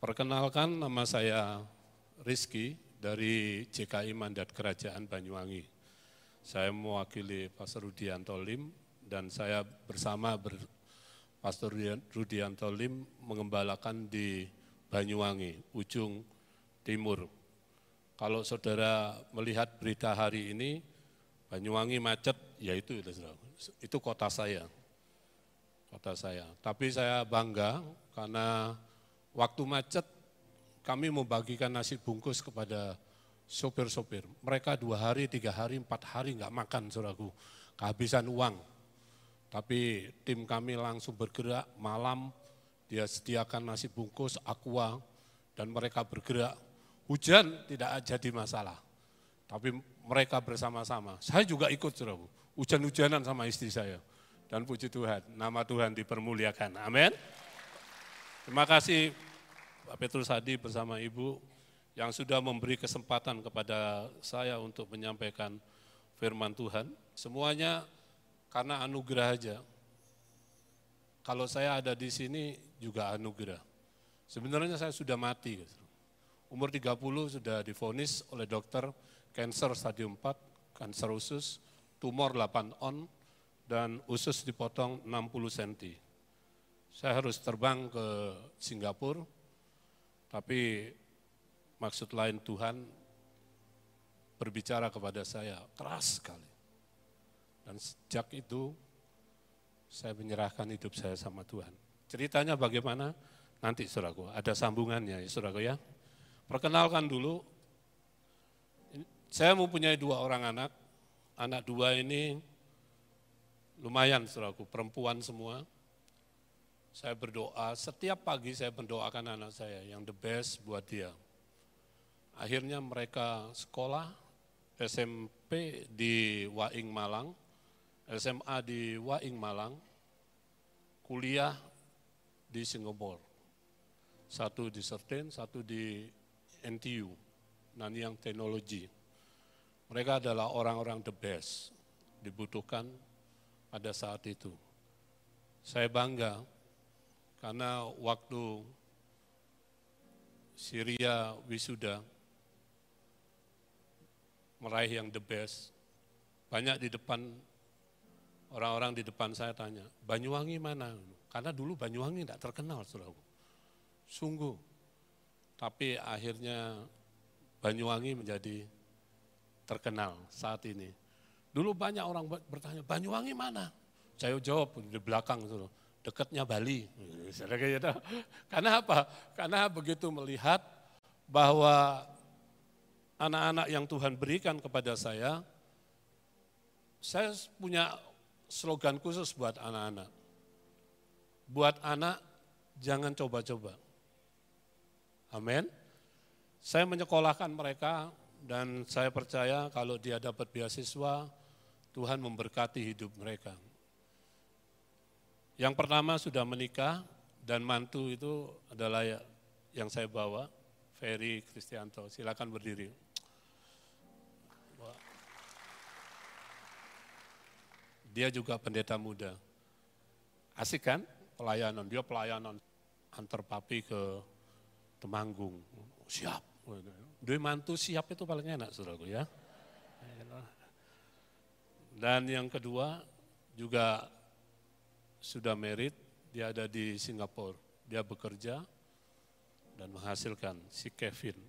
Perkenalkan, nama saya Rizky dari JKI Mandat Kerajaan Banyuwangi. Saya mewakili Pastor Rudianto Lim dan saya bersama Pastor Rudianto Lim mengembalakan di Banyuwangi, ujung timur. Kalau saudara melihat berita hari ini, Banyuwangi macet, ya itu kota saya. Tapi saya bangga karena waktu macet kami membagikan nasi bungkus kepada sopir-sopir. Mereka 2 hari, 3 hari, 4 hari nggak makan, saudaraku, kehabisan uang. Tapi tim kami langsung bergerak malam, dia sediakan nasi bungkus, aqua, dan mereka bergerak. Hujan tidak jadi masalah, tapi mereka bersama-sama. Saya juga ikut, saudaraku, hujan-hujanan sama istri saya. Dan puji Tuhan, nama Tuhan dipermuliakan. Amin. Terima kasih Pak Petrus Hadi bersama Ibu yang sudah memberi kesempatan kepada saya untuk menyampaikan firman Tuhan. Semuanya karena anugerah aja. Kalau saya ada di sini juga anugerah. Sebenarnya saya sudah mati. Umur 30 sudah divonis oleh dokter kanker stadium 4, kanker usus, tumor 8 on, dan usus dipotong 60 cm. Saya harus terbang ke Singapura, tapi maksud lain Tuhan berbicara kepada saya keras sekali. Dan sejak itu saya menyerahkan hidup saya sama Tuhan. Ceritanya bagaimana? Nanti saudaraku, ada sambungannya ya saudaraku ya. Perkenalkan dulu, saya mempunyai 2 orang anak. Anak 2 ini lumayan saudaraku, perempuan semua. Saya berdoa, setiap pagi saya mendoakan anak saya yang the best buat dia. Akhirnya mereka sekolah, SMP di Waing Malang, SMA di Waing Malang, kuliah di Singapura. 1 di Certain, 1 di NTU, Nanyang Teknologi. Mereka adalah orang-orang the best, dibutuhkan pada saat itu. Saya bangga karena waktu Syria wisuda, meraih yang the best, banyak di depan, orang-orang di depan saya tanya, Banyuwangi mana? Karena dulu Banyuwangi tidak terkenal, saudaraku. Sungguh. Tapi akhirnya Banyuwangi menjadi terkenal saat ini. Dulu banyak orang bertanya, Banyuwangi mana? Saya jawab di belakang, saudara. Dekatnya Bali. Karena apa? Karena begitu melihat bahwa anak-anak yang Tuhan berikan kepada saya punya slogan khusus buat anak-anak. Buat anak, jangan coba-coba. Amin. Saya menyekolahkan mereka dan saya percaya kalau dia dapat beasiswa, Tuhan memberkati hidup mereka. Yang pertama sudah menikah dan mantu itu adalah yang saya bawa, Ferry Kristianto. Silakan berdiri. Dia juga pendeta muda. Asik kan pelayanan, dia pelayanan antar papi ke Temanggung. Siap. Dia mantu siap itu paling enak saudaraku ya. Dan yang kedua juga sudah married, dia ada di Singapura. Dia bekerja dan menghasilkan si Kevin.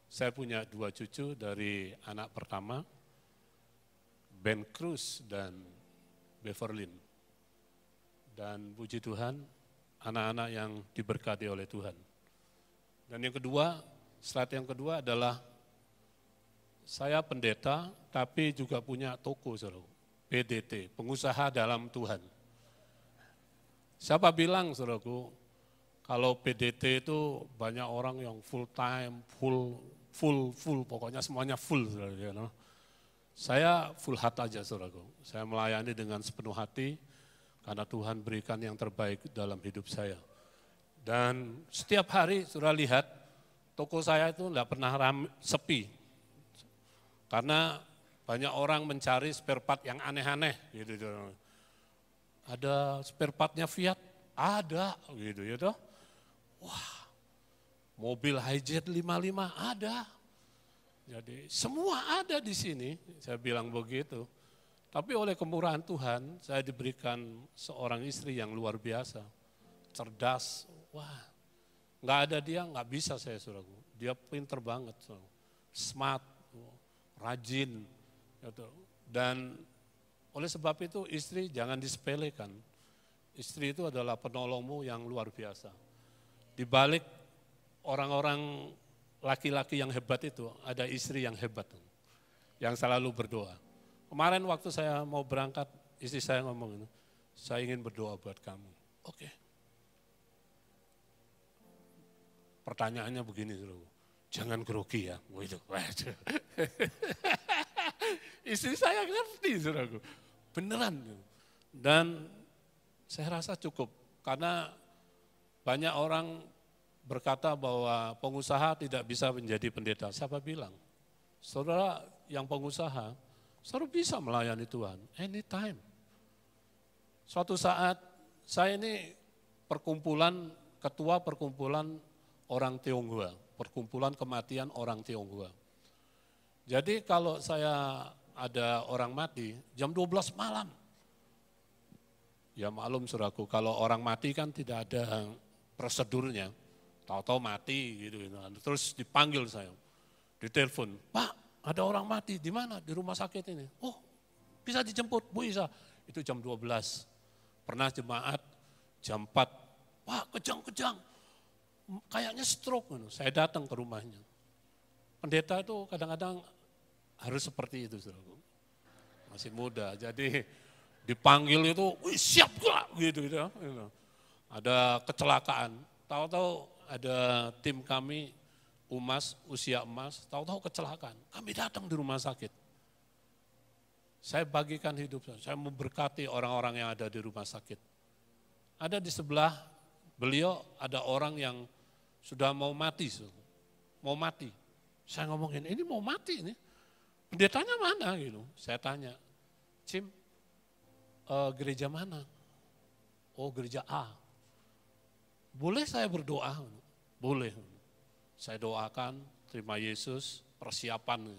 Saya punya 2 cucu dari anak pertama, Ben Cruz dan Beverlyn. Dan puji Tuhan, anak-anak yang diberkati oleh Tuhan. Dan yang kedua, slide yang kedua adalah saya pendeta, tapi juga punya toko, saudara, PDT, pengusaha dalam Tuhan. Siapa bilang, saudaraku, kalau PDT itu banyak orang yang full time, full, pokoknya semuanya full, saudaraku. Saya full heart aja, saudaraku. Saya melayani dengan sepenuh hati, karena Tuhan berikan yang terbaik dalam hidup saya. Dan setiap hari, saudara lihat, toko saya itu tidak pernah sepi. Karena banyak orang mencari spare part yang aneh-aneh, gitu. Ada spare partnya Fiat? Ada, gitu ya toh. Wah, mobil Hijet 55 ada. Jadi semua ada di sini, saya bilang begitu. Tapi oleh kemurahan Tuhan, saya diberikan seorang istri yang luar biasa, cerdas. Wah, nggak ada dia, nggak bisa saya, saudaraku. Dia pinter banget, saudaraku. Smart, rajin. Gitu. Dan oleh sebab itu istri jangan disepelekan. Istri itu adalah penolongmu yang luar biasa. Di balik orang-orang laki-laki yang hebat itu, ada istri yang hebat, yang selalu berdoa. Kemarin waktu saya mau berangkat, istri saya ngomong, saya ingin berdoa buat kamu. Oke. Pertanyaannya begini, jangan grogi ya. Istri saya ngerti, saudaraku. Beneran. Dan saya rasa cukup, karena banyak orang berkata bahwa pengusaha tidak bisa menjadi pendeta. Siapa bilang? Saudara yang pengusaha, saudara bisa melayani Tuhan anytime. Suatu saat saya ini ketua perkumpulan orang Tionghoa, perkumpulan kematian orang Tionghoa. Jadi kalau saya ada orang mati jam 12 malam, ya maklum saudaraku, kalau orang mati kan tidak ada prosedurnya, tahu-tahu mati gitu. Terus dipanggil saya, ditelepon, Pak ada orang mati, di mana? Di rumah sakit ini. Oh bisa dijemput, Bu Isa. Itu jam 12, pernah jemaat jam 4, Pak kejang-kejang, kayaknya stroke. Saya datang ke rumahnya. Pendeta itu kadang-kadang harus seperti itu, saudaraku. Masih muda, jadi dipanggil itu, wih siap gak? Gitu. Ada kecelakaan, tahu-tahu ada tim kami, usia emas, tahu-tahu kecelakaan. Kami datang di rumah sakit. Saya bagikan hidup saya memberkati orang-orang yang ada di rumah sakit. Ada di sebelah beliau, ada orang yang sudah mau mati. Saya ngomongin, ini mau mati ini. Pendetanya mana gitu? Saya tanya, Cim, gereja mana? Oh gereja A. Boleh saya berdoa? Boleh. Saya doakan, terima Yesus, persiapan.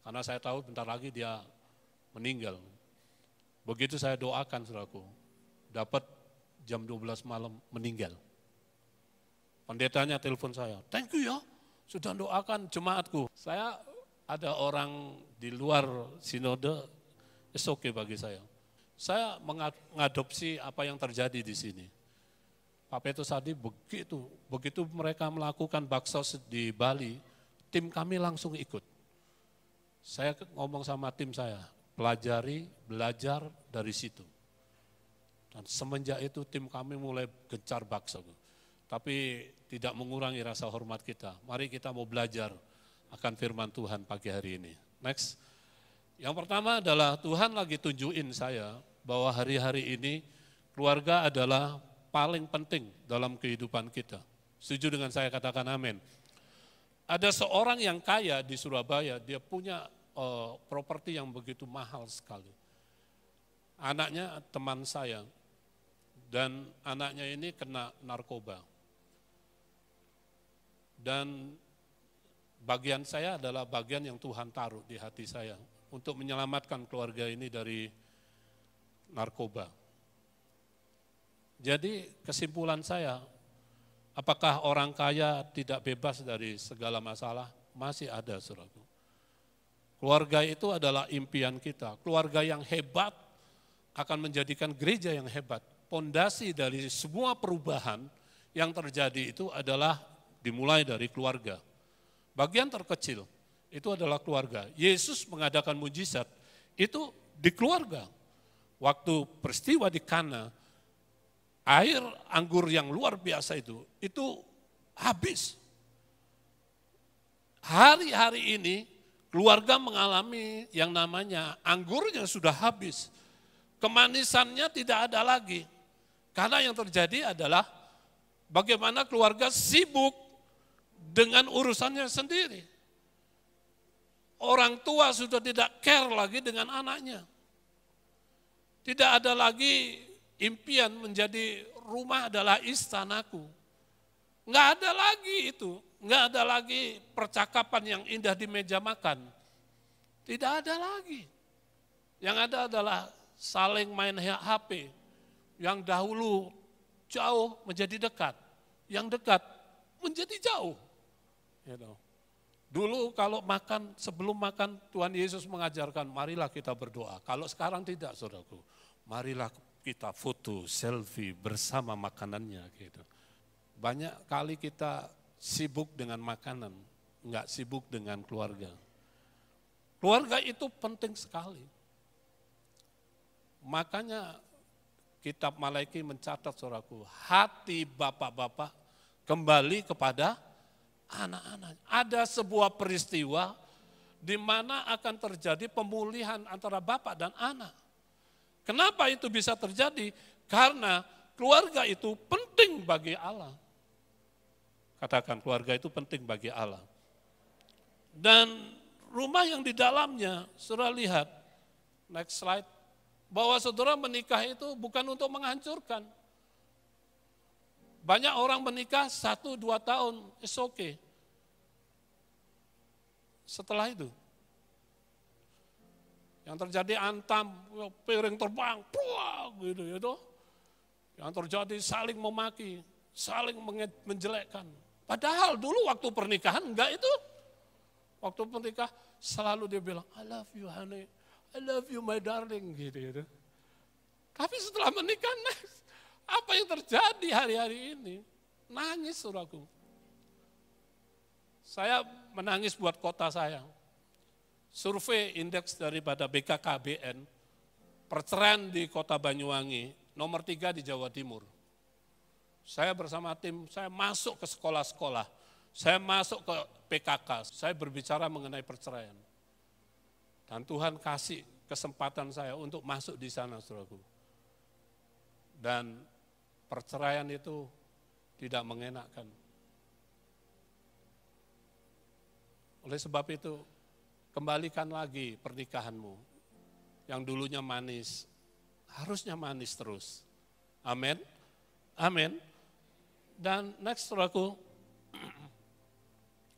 Karena saya tahu bentar lagi dia meninggal. Begitu saya doakan, saudaraku, dapat jam 12 malam meninggal. Pendetanya telepon saya, thank you ya, sudah doakan jemaatku. Saya ada orang di luar sinode, it's okay bagi saya. Saya mengadopsi apa yang terjadi di sini. Pak Petrus tadi begitu mereka melakukan baksos di Bali, tim kami langsung ikut. Saya ngomong sama tim saya, belajar dari situ. Dan semenjak itu tim kami mulai gencar bakso. Tapi tidak mengurangi rasa hormat kita. Mari kita mau belajar akan firman Tuhan pagi hari ini. Next. Yang pertama adalah Tuhan lagi tunjukin saya bahwa hari-hari ini keluarga adalah paling penting dalam kehidupan kita. Setuju dengan saya, katakan amin. Ada seorang yang kaya di Surabaya, dia punya properti yang begitu mahal sekali. Anaknya teman saya, dan anaknya ini kena narkoba. Dan bagian saya adalah bagian yang Tuhan taruh di hati saya untuk menyelamatkan keluarga ini dari narkoba. Jadi kesimpulan saya, apakah orang kaya tidak bebas dari segala masalah? Masih ada, saudaraku. Keluarga itu adalah impian kita. Keluarga yang hebat akan menjadikan gereja yang hebat. Pondasi dari semua perubahan yang terjadi itu adalah dimulai dari keluarga. Bagian terkecil itu adalah keluarga. Yesus mengadakan mujizat itu di keluarga. Waktu peristiwa di Kana, air anggur yang luar biasa itu habis. Hari-hari ini keluarga mengalami yang namanya anggurnya sudah habis. Kemanisannya tidak ada lagi. Karena yang terjadi adalah bagaimana keluarga sibuk dengan urusannya sendiri. Orang tua sudah tidak care lagi dengan anaknya. Tidak ada lagi impian menjadi rumah adalah istanaku. Enggak ada lagi itu. Nggak ada lagi percakapan yang indah di meja makan. Tidak ada lagi. Yang ada adalah saling main HP. Yang dahulu jauh menjadi dekat. Yang dekat menjadi jauh. Dulu kalau makan, sebelum makan Tuhan Yesus mengajarkan, marilah kita berdoa. Kalau sekarang tidak, saudaraku. Marilah kita foto, selfie bersama makanannya. Gitu. Banyak kali kita sibuk dengan makanan, enggak sibuk dengan keluarga. Keluarga itu penting sekali. Makanya kitab Malaiki mencatat, saudaraku, hati bapak-bapak kembali kepada anak-anak. Ada sebuah peristiwa di mana akan terjadi pemulihan antara bapak dan anak. Kenapa itu bisa terjadi? Karena keluarga itu penting bagi Allah. Katakan, keluarga itu penting bagi Allah. Dan rumah yang di dalamnya, saudara lihat, next slide, bahwa saudara menikah itu bukan untuk menghancurkan. Banyak orang menikah 1-2 tahun, it's okay. Setelah itu, yang terjadi antam, piring terbang, gitu. Yang terjadi saling memaki, saling menjelekkan. Padahal dulu waktu pernikahan enggak itu. Waktu menikah selalu dia bilang, I love you honey, I love you my darling, gitu. Tapi setelah menikah, apa yang terjadi hari-hari ini? Nangis, saudaraku. Saya menangis buat kota saya. Survei indeks daripada BKKBN, perceraian di kota Banyuwangi, nomor 3 di Jawa Timur. Saya bersama tim, saya masuk ke sekolah-sekolah, saya masuk ke PKK, saya berbicara mengenai perceraian. Dan Tuhan kasih kesempatan saya untuk masuk di sana, saudaraku. Dan perceraian itu tidak mengenakkan. Oleh sebab itu, kembalikan lagi pernikahanmu. Yang dulunya manis, harusnya manis terus. Amin. Amin. Dan next, saudaraku,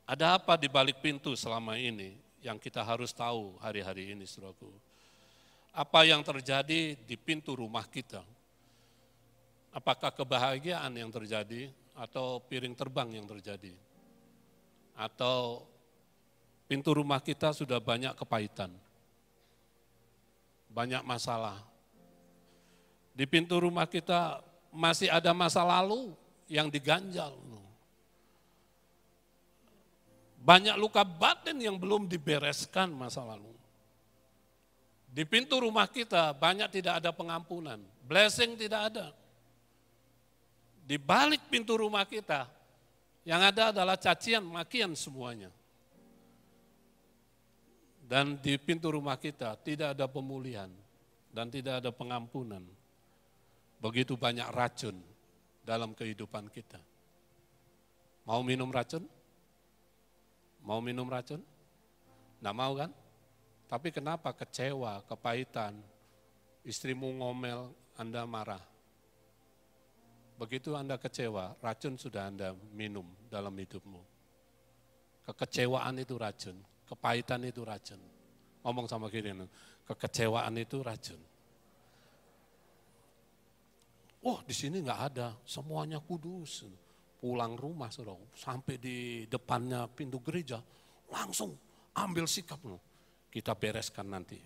ada apa di balik pintu selama ini yang kita harus tahu hari-hari ini, saudaraku. Apa yang terjadi di pintu rumah kita? Apakah kebahagiaan yang terjadi atau piring terbang yang terjadi? Atau pintu rumah kita sudah banyak kepahitan, banyak masalah. Di pintu rumah kita masih ada masa lalu yang diganjal. Banyak luka batin yang belum dibereskan masa lalu. Di pintu rumah kita banyak tidak ada pengampunan, blessing tidak ada. Di balik pintu rumah kita, yang ada adalah cacian, makian semuanya. Dan di pintu rumah kita tidak ada pemulihan dan tidak ada pengampunan. Begitu banyak racun dalam kehidupan kita. Mau minum racun? Mau minum racun? Nggak mau kan? Tapi kenapa kecewa, kepahitan, istrimu ngomel, Anda marah. Begitu Anda kecewa, racun sudah Anda minum dalam hidupmu. Kekecewaan itu racun, kepahitan itu racun. Ngomong sama kiri, kekecewaan itu racun. Oh, di sini nggak ada, semuanya kudus. Pulang rumah, saudara, sampai di depannya pintu gereja, langsung ambil sikap. Kita bereskan nanti.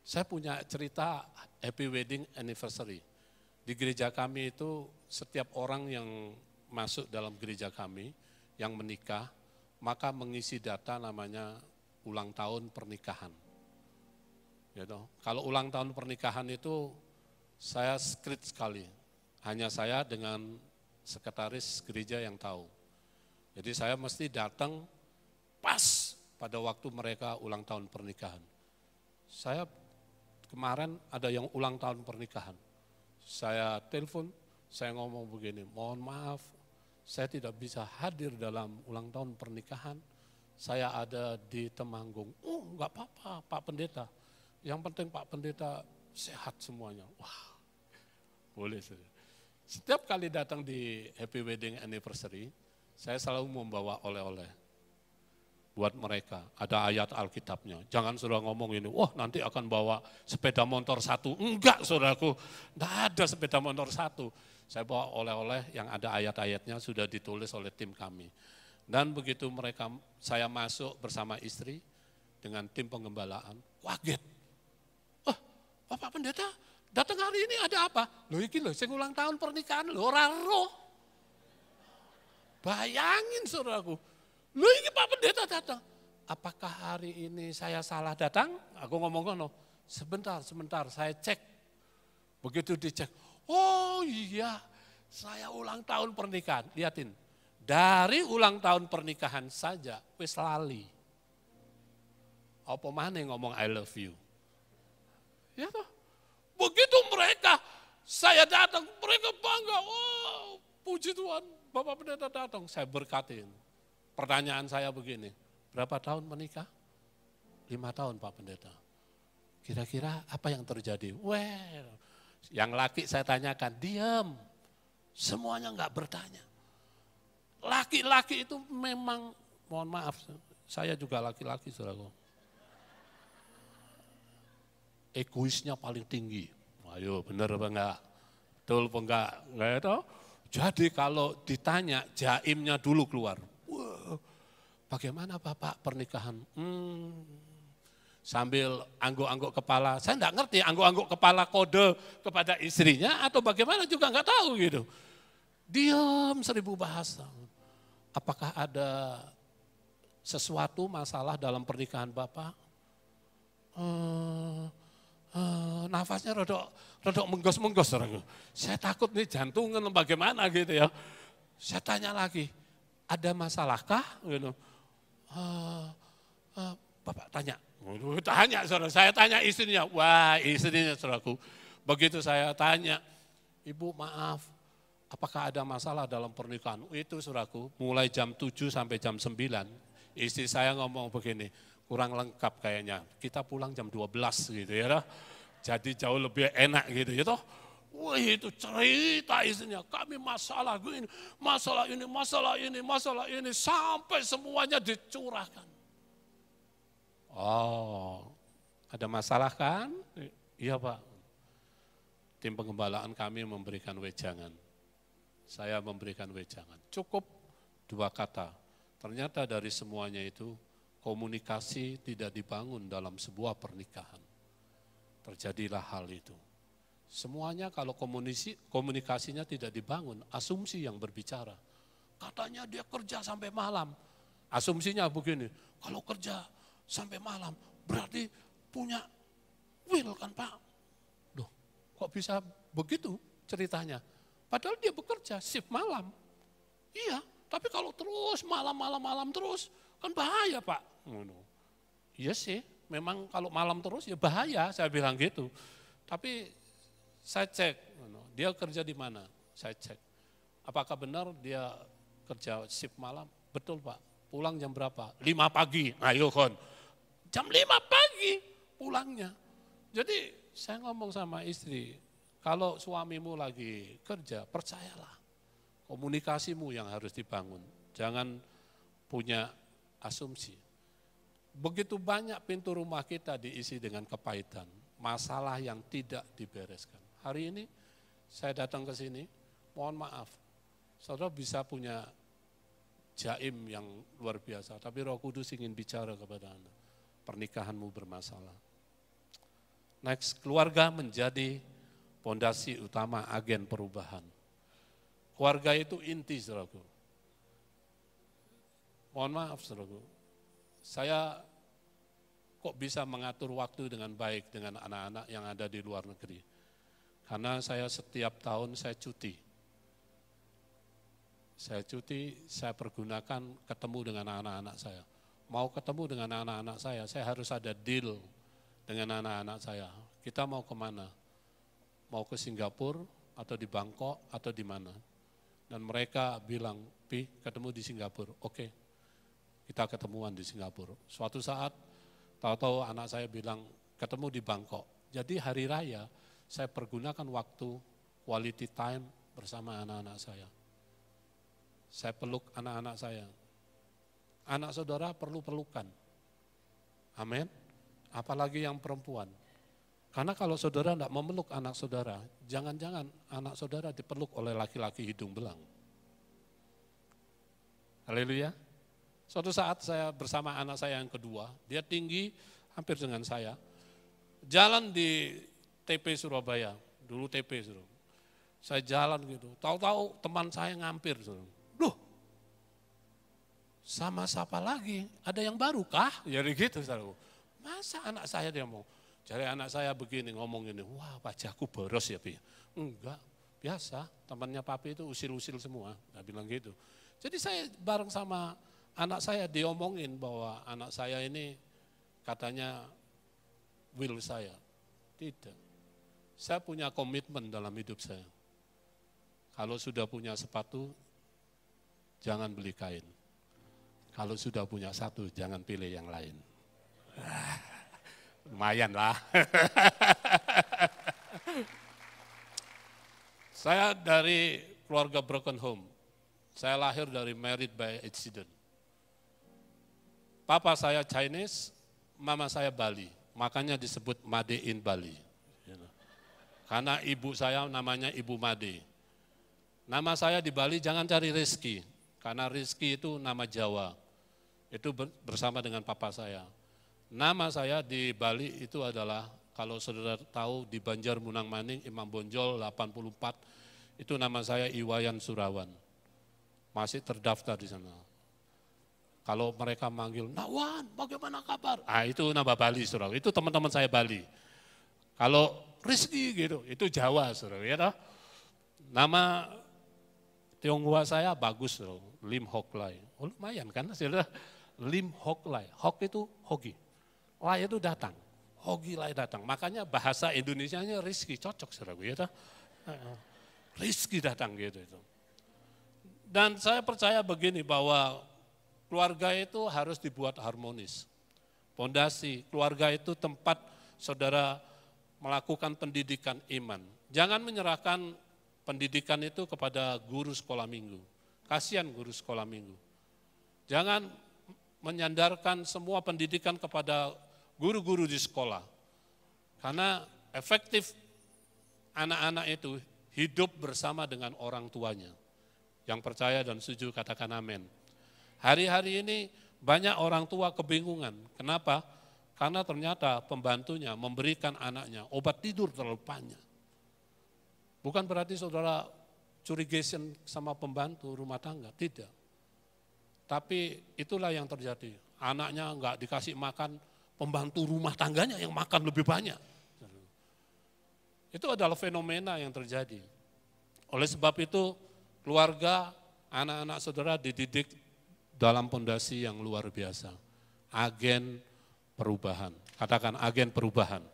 Saya punya cerita happy wedding anniversary. Di gereja kami itu setiap orang yang masuk dalam gereja kami, yang menikah, maka mengisi data namanya ulang tahun pernikahan. Gitu. Kalau ulang tahun pernikahan itu saya script sekali. Hanya saya dengan sekretaris gereja yang tahu. Jadi saya mesti datang pas pada waktu mereka ulang tahun pernikahan. Saya kemarin ada yang ulang tahun pernikahan. Saya telepon, saya ngomong begini, mohon maaf, saya tidak bisa hadir dalam ulang tahun pernikahan. Saya ada di Temanggung. Oh, enggak apa-apa, Pak Pendeta. Yang penting Pak Pendeta sehat semuanya. Wah, boleh. Setiap kali datang di happy wedding anniversary, Saya selalu membawa oleh-oleh buat mereka. Ada ayat Alkitabnya. Jangan saudara ngomong ini, wah nanti akan bawa sepeda motor satu. Enggak saudaraku, enggak ada sepeda motor satu. Saya bawa oleh-oleh yang ada ayat-ayatnya sudah ditulis oleh tim kami. Dan begitu saya masuk bersama istri dengan tim penggembalaan, kaget. Wah, Bapak Pendeta datang hari ini ada apa? Loh iki loh, sing ulang tahun pernikahan loh, ora roh. Bayangin saudaraku. Loh ini Pak Pendeta datang. Apakah hari ini saya salah datang? Aku ngomong ngono. Sebentar, saya cek. Begitu dicek, oh iya, saya ulang tahun pernikahan. Lihatin, dari ulang tahun pernikahan saja, wis lali. Apa mana ngomong I love you? Ya toh? Begitu saya datang, mereka bangga. Oh, puji Tuhan, Bapak Pendeta datang. Saya berkatin. Pertanyaan saya begini, berapa tahun menikah? 5 tahun Pak Pendeta. Kira-kira apa yang terjadi? Well, yang laki saya tanyakan, diam. Semuanya enggak bertanya. Laki-laki itu memang, mohon maaf, saya juga laki-laki saudaraku. Egoisnya paling tinggi. Ayo benar apa enggak? Betul apa enggak? Enggak itu? Jadi kalau ditanya, jaimnya dulu keluar. Bagaimana Bapak pernikahan? Sambil angguk-angguk kepala, saya enggak ngerti angguk-angguk kepala kode kepada istrinya atau bagaimana juga enggak tahu gitu. Diam 1000 bahasa. Apakah ada sesuatu masalah dalam pernikahan Bapak? Nafasnya rodok menggos-menggos. Saya takut nih jantungan bagaimana gitu ya. Saya tanya lagi, ada masalahkah? Gitu. Bapak tanya, saudara. Saya tanya istrinya, wah istrinya saudaraku. Begitu saya tanya, Ibu maaf, apakah ada masalah dalam pernikahan? Itu saudaraku, mulai jam 7 sampai jam 9, istri saya ngomong begini, kurang lengkap kayaknya, kita pulang jam 12 gitu ya. Jadi jauh lebih enak gitu ya toh. Wah itu cerita istrinya, kami masalah ini, sampai semuanya dicurahkan. Oh, ada masalah kan? Iya Pak. Tim pengembalaan kami memberikan wejangan. Saya memberikan wejangan. Cukup 2 kata. Ternyata dari semuanya itu, komunikasi tidak dibangun dalam sebuah pernikahan. Terjadilah hal itu. Semuanya kalau komunikasinya tidak dibangun, asumsi yang berbicara. Katanya dia kerja sampai malam. Asumsinya begini, kalau kerja sampai malam berarti punya will kan Pak. Loh, kok bisa begitu ceritanya? Padahal dia bekerja shift malam. Iya, tapi kalau terus malam terus kan bahaya Pak. Iya sih, memang kalau malam terus ya bahaya, saya bilang gitu. Tapi saya cek, dia kerja di mana? Saya cek. Apakah benar dia kerja shift malam? Betul Pak. Pulang jam berapa? 5 pagi. Ayo kon. Jam 5 pagi pulangnya. Jadi saya ngomong sama istri, kalau suamimu lagi kerja, percayalah. Komunikasimu yang harus dibangun. Jangan punya asumsi. Begitu banyak pintu rumah kita diisi dengan kepahitan. Masalah yang tidak dibereskan. Hari ini saya datang ke sini, mohon maaf, saudara bisa punya jaim yang luar biasa, tapi Roh Kudus ingin bicara kepada Anda. Pernikahanmu bermasalah. Next, keluarga menjadi fondasi utama agen perubahan. Keluarga itu inti, saudaraku. Mohon maaf, saudaraku. Saya kok bisa mengatur waktu dengan baik dengan anak-anak yang ada di luar negeri. Karena saya setiap tahun saya cuti. Saya pergunakan ketemu dengan anak-anak saya. Mau ketemu dengan anak-anak saya harus ada deal dengan anak-anak saya. Kita mau kemana? Mau ke Singapura atau di Bangkok atau di mana? Dan mereka bilang, Pi ketemu di Singapura. Oke, kita ketemuan di Singapura. Suatu saat, tahu-tahu anak saya bilang ketemu di Bangkok. Jadi hari raya, saya pergunakan waktu quality time bersama anak-anak saya. Saya peluk anak-anak saya. Anak saudara perlu pelukan. Amin. Apalagi yang perempuan. Karena kalau saudara tidak memeluk anak saudara, jangan-jangan anak saudara dipeluk oleh laki-laki hidung belang. Haleluya. Suatu saat saya bersama anak saya yang kedua, dia tinggi hampir dengan saya. Jalan di TP Surabaya, dulu TP Surabaya. Saya jalan gitu, tahu-tahu teman saya ngampir. Duh, sama siapa lagi? Ada yang baru kah? Jadi gitu. Masa anak saya dia mau? Jadi anak saya begini ngomong ini, wah wajahku boros ya Pi. Enggak, biasa temannya papi itu usil-usil semua, saya bilang gitu. Jadi saya bareng sama anak saya diomongin bahwa anak saya ini katanya will saya. Tidak, saya punya komitmen dalam hidup saya. Kalau sudah punya sepatu, jangan beli kain. Kalau sudah punya satu, jangan pilih yang lain. Lumayan lah. Saya dari keluarga broken home. Saya lahir dari married by accident. Papa saya Chinese, mama saya Bali. Makanya disebut Made in Bali. Karena ibu saya namanya Ibu Made. Nama saya di Bali jangan cari Rizky. Karena Rizky itu nama Jawa. Itu bersama dengan papa saya. Nama saya di Bali itu adalah, kalau saudara tahu di Banjar Munang Maning, Imam Bonjol 84, itu nama saya Iwayan Surawan. Masih terdaftar di sana. Kalau mereka manggil, Nakwan, bagaimana kabar? Itu nama Bali, saudara. Itu teman-teman saya Bali. Kalau Rizky gitu, itu Jawa, saudara. Ya, toh? Nama Tionghoa saya bagus, saudara. Lim Hok Lai. Oh, lumayan kan, saudara? Lim Hok Lai. Hok itu hoki. Lai itu datang, hoki lai datang. Makanya bahasa Indonesianya Rizky, cocok saudaraku ya. Rizky datang gitu itu. Dan saya percaya begini bahwa keluarga itu harus dibuat harmonis. Pondasi keluarga itu tempat saudara melakukan pendidikan iman. Jangan menyerahkan pendidikan itu kepada guru sekolah minggu. Kasihan guru sekolah minggu. Jangan menyandarkan semua pendidikan kepada guru-guru di sekolah. Karena efektif anak-anak itu hidup bersama dengan orang tuanya. Yang percaya dan setuju katakan amin. Hari-hari ini banyak orang tua kebingungan. Kenapa? Karena ternyata pembantunya memberikan anaknya obat tidur terlalu banyak. Bukan berarti saudara curigation sama pembantu rumah tangga, tidak. Tapi itulah yang terjadi. Anaknya enggak dikasih makan, pembantu rumah tangganya yang makan lebih banyak. Itu adalah fenomena yang terjadi. Oleh sebab itu, keluarga, anak-anak saudara dididik dalam pondasi yang luar biasa. Agen perubahan. Katakan agen perubahan.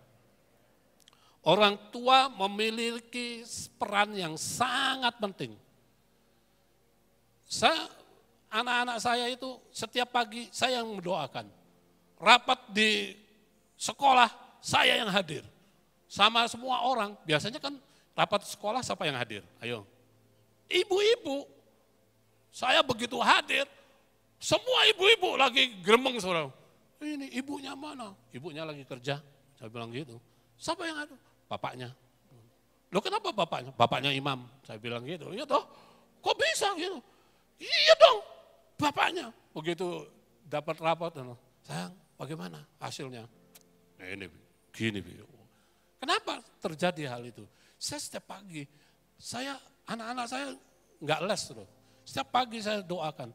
Orang tua memiliki peran yang sangat penting. Anak-anak saya itu setiap pagi saya yang mendoakan. Rapat di sekolah saya yang hadir. Sama semua orang, biasanya kan rapat sekolah siapa yang hadir? Ayo. Ibu-ibu. Saya begitu hadir, semua ibu-ibu lagi gremeng saudara. Ini ibunya mana? Ibunya lagi kerja. Saya bilang gitu. Siapa yang hadir? Bapaknya. Loh kenapa bapaknya? Bapaknya imam. Saya bilang gitu. Iya toh, kok bisa gitu? Iya dong, bapaknya. Begitu dapat rapot, sayang bagaimana hasilnya? Nah, ini gini. Kenapa terjadi hal itu? Saya setiap pagi, anak-anak saya enggak les loh. Setiap pagi saya doakan,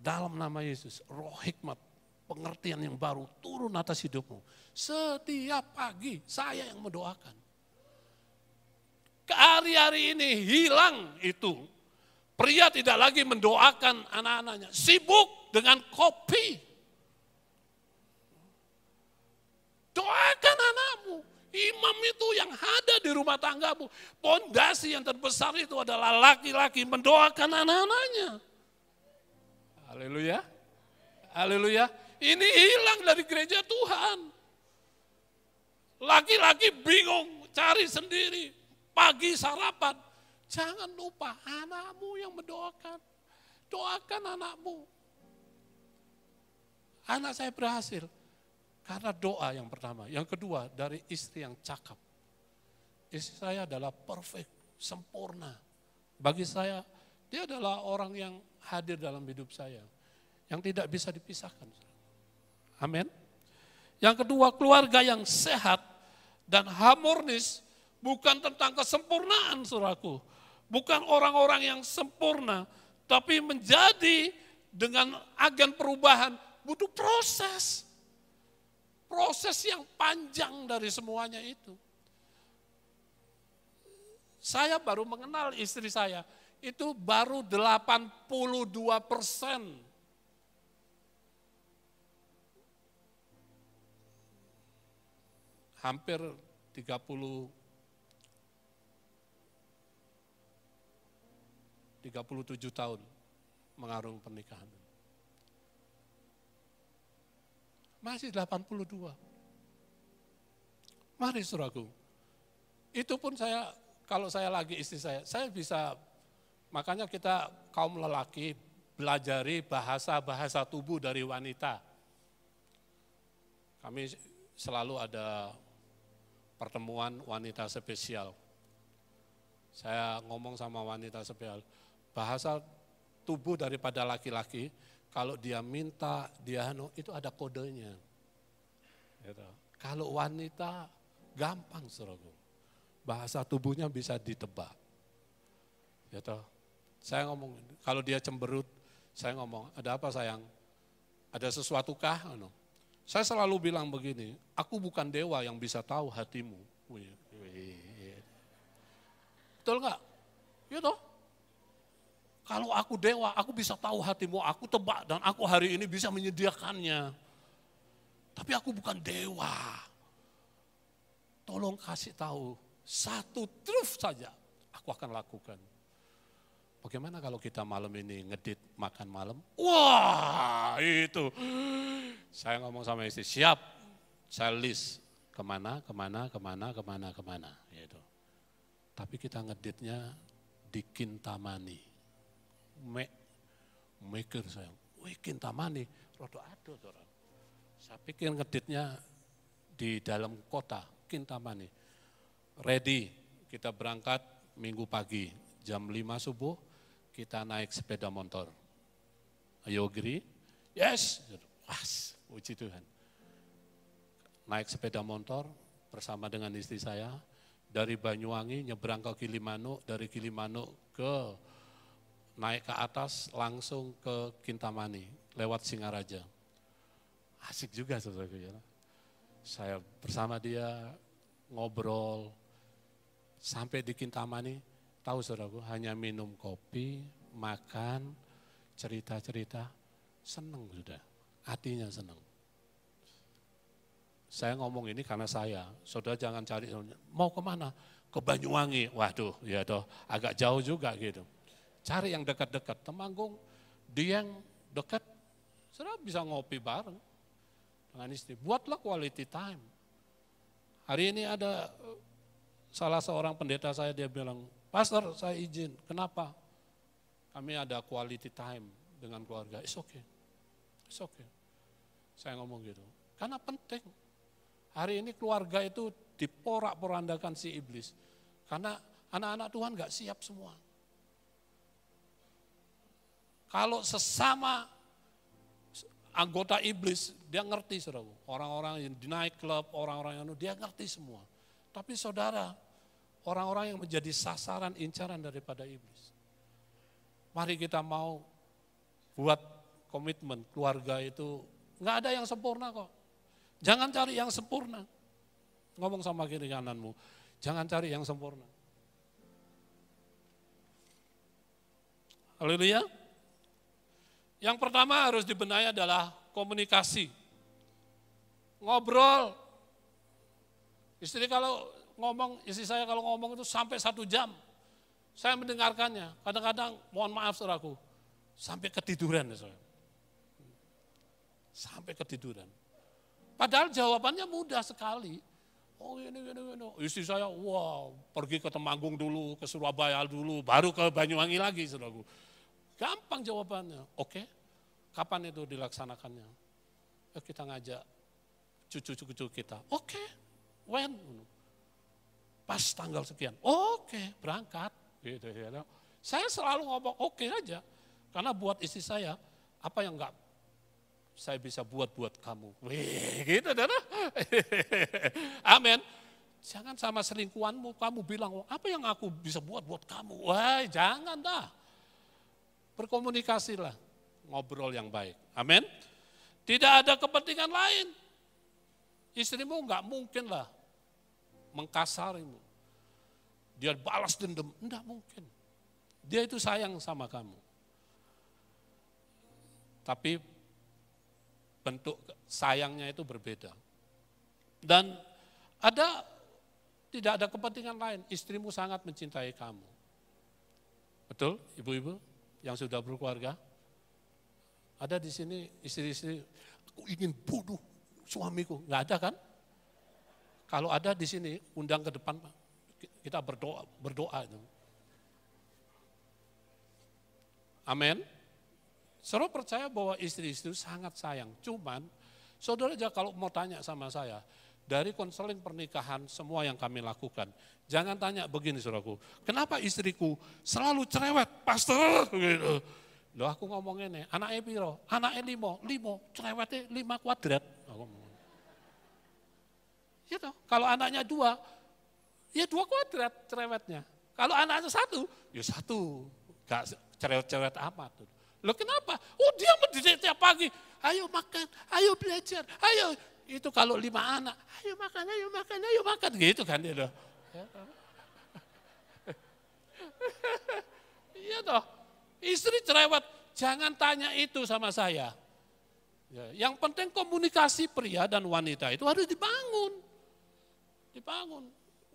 dalam nama Yesus, roh hikmat, pengertian yang baru turun atas hidupmu. Setiap pagi saya yang mendoakan. Hari-hari ini hilang itu. Pria tidak lagi mendoakan anak-anaknya, sibuk dengan kopi. Doakan anakmu. Imam itu yang ada di rumah tanggamu. Pondasi yang terbesar itu adalah laki-laki mendoakan anak-anaknya. Haleluya. Haleluya. Ini hilang dari gereja Tuhan. Laki-laki bingung cari sendiri. Pagi sarapan. Jangan lupa anakmu yang mendoakan. doakan anakmu. Anak saya berhasil. Karena doa yang pertama. Yang kedua, dari istri yang cakap. Istri saya adalah perfect, sempurna. Bagi saya, dia adalah orang yang hadir dalam hidup saya. Yang tidak bisa dipisahkan. Amin. Yang kedua, keluarga yang sehat dan harmonis bukan tentang kesempurnaan, saudaraku. Bukan orang-orang yang sempurna, tapi menjadi dengan agen perubahan butuh proses. Proses yang panjang dari semuanya itu. Saya baru mengenal istri saya, itu baru 82%. Hampir 37 tahun mengarungi pernikahan. Masih 82. Mari saudaraku. Itu pun saya, kalau saya lagi istri saya bisa, makanya kita kaum lelaki belajari bahasa-bahasa tubuh dari wanita. Kami selalu ada pertemuan wanita spesial. Saya ngomong sama wanita spesial, bahasa tubuh daripada laki-laki, kalau dia minta, itu ada kodenya. Gitu. Kalau wanita, gampang saudaraku. Bahasa tubuhnya bisa ditebak. Gitu. Saya ngomong, kalau dia cemberut, saya ngomong, ada apa sayang? Ada sesuatu kah? Saya selalu bilang begini, aku bukan dewa yang bisa tahu hatimu. Betul nggak? Gitu. Kalau aku dewa, aku bisa tahu hatimu, aku tebak dan aku hari ini bisa menyediakannya. Tapi aku bukan dewa. Tolong kasih tahu, satu truth saja aku akan lakukan. Bagaimana kalau kita malam ini ngedit makan malam? Wah itu. Saya ngomong sama istri, siap, saya list kemana. Gitu. Tapi kita ngeditnya di Kintamani. Mikir saya, Kintamani, rodo ado orang. Saya pikir ngeditnya di dalam kota, Kintamani. Ready, kita berangkat Minggu pagi, jam 5 subuh, kita naik sepeda motor. Ayo agree? Yes, was, puji Tuhan. Naik sepeda motor bersama dengan istri saya, dari Banyuwangi nyebrang ke Gilimanuk, dari Gilimanuk naik ke atas langsung ke Kintamani, lewat Singaraja. Asik juga saudaraku ya. Saya bersama dia ngobrol, sampai di Kintamani, tahu saudaraku, hanya minum kopi, makan, cerita-cerita, senang sudah, hatinya senang. Saya ngomong ini karena saudara jangan cari, mau kemana? Ke Banyuwangi, waduh ya toh, agak jauh juga gitu. Cari yang dekat-dekat, Temanggung, dia yang dekat, saudara bisa ngopi bareng dengan istri. Buatlah quality time. Hari ini ada salah seorang pendeta saya, dia bilang, Pastor saya izin, kenapa? Kami ada quality time dengan keluarga, it's okay. Saya ngomong gitu, karena penting. Hari ini keluarga itu diporak-porandakan si iblis. Karena anak-anak Tuhan gak siap semua. Kalau sesama anggota iblis, dia ngerti saudara. Orang-orang yang di nightclub, orang-orang yang dia ngerti semua. Tapi saudara, orang-orang yang menjadi sasaran incaran daripada iblis. Mari kita mau buat komitmen keluarga itu, nggak ada yang sempurna kok. Jangan cari yang sempurna. Ngomong sama kiri kananmu, jangan cari yang sempurna. Haleluya. Yang pertama harus dibenahi adalah komunikasi. Ngobrol. Istri saya kalau ngomong itu sampai 1 jam. Saya mendengarkannya. Kadang-kadang mohon maaf saudaraku, sampai ketiduran ya saudara. Sampai ketiduran. Padahal jawabannya mudah sekali. Oh ini. Istri saya, pergi ke Temanggung dulu, ke Surabaya dulu, baru ke Banyuwangi lagi saudaraku. Gampang jawabannya. Oke, kapan itu dilaksanakannya? Kita ngajak cucu-cucu kita. Oke, when? Pas tanggal sekian. Oke, berangkat. Gitu, ya. Saya selalu ngomong oke aja. Karena buat istri saya, apa yang enggak saya bisa buat kamu. Wih, gitu dah. Amin. Jangan sama selingkuhanmu, kamu bilang, apa yang aku bisa buat kamu. Wah, jangan dah. Berkomunikasilah, ngobrol yang baik. Amin. Tidak ada kepentingan lain. Istrimu enggak mungkin lah mengkasarimu. Dia balas dendam, enggak mungkin. Dia itu sayang sama kamu. Tapi bentuk sayangnya itu berbeda. Dan tidak ada kepentingan lain, istrimu sangat mencintai kamu. Betul, ibu-ibu yang sudah berkeluarga? Ada di sini istri-istri, aku ingin bunuh suamiku, nggak ada kan? Kalau ada di sini, undang ke depan, kita berdoa itu. Amin. Saudara percaya bahwa istri-istri sangat sayang. Cuman, saudara aja kalau mau tanya sama saya, dari konseling pernikahan semua yang kami lakukan, jangan tanya begini saudaraku, kenapa istriku selalu cerewet, pastor? Gitu. Loh aku ngomong ini, anaknya piro? Anaknya limo, cerewetnya 5 kuadrat. Gitu. Kalau anaknya 2, ya 2 kuadrat cerewetnya. Kalau anaknya 1, ya 1. Gak cerewet-cerewet amat. Loh kenapa? Oh dia mendidik tiap pagi. Ayo makan, ayo belajar, ayo. Itu kalau 5 anak, ayo makan. Gitu kan dia. Iya toh. Istri cerewet, jangan tanya itu sama saya. Yang penting komunikasi pria dan wanita itu harus dibangun.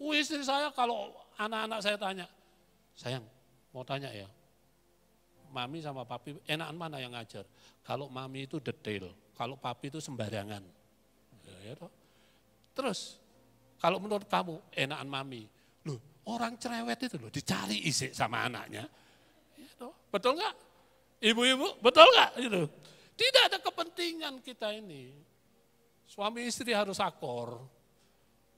Istri saya kalau anak-anak saya tanya, sayang mau tanya ya, mami sama papi enakan mana yang ngajar? Kalau mami itu detail, kalau papi itu sembarangan. Ya, toh. Terus, kalau menurut kamu enakan mami, loh orang cerewet itu loh dicari isi sama anaknya. Ya, toh. Betul nggak? Ibu-ibu, betul nggak? Gitu. Tidak ada kepentingan kita ini. Suami istri harus akor,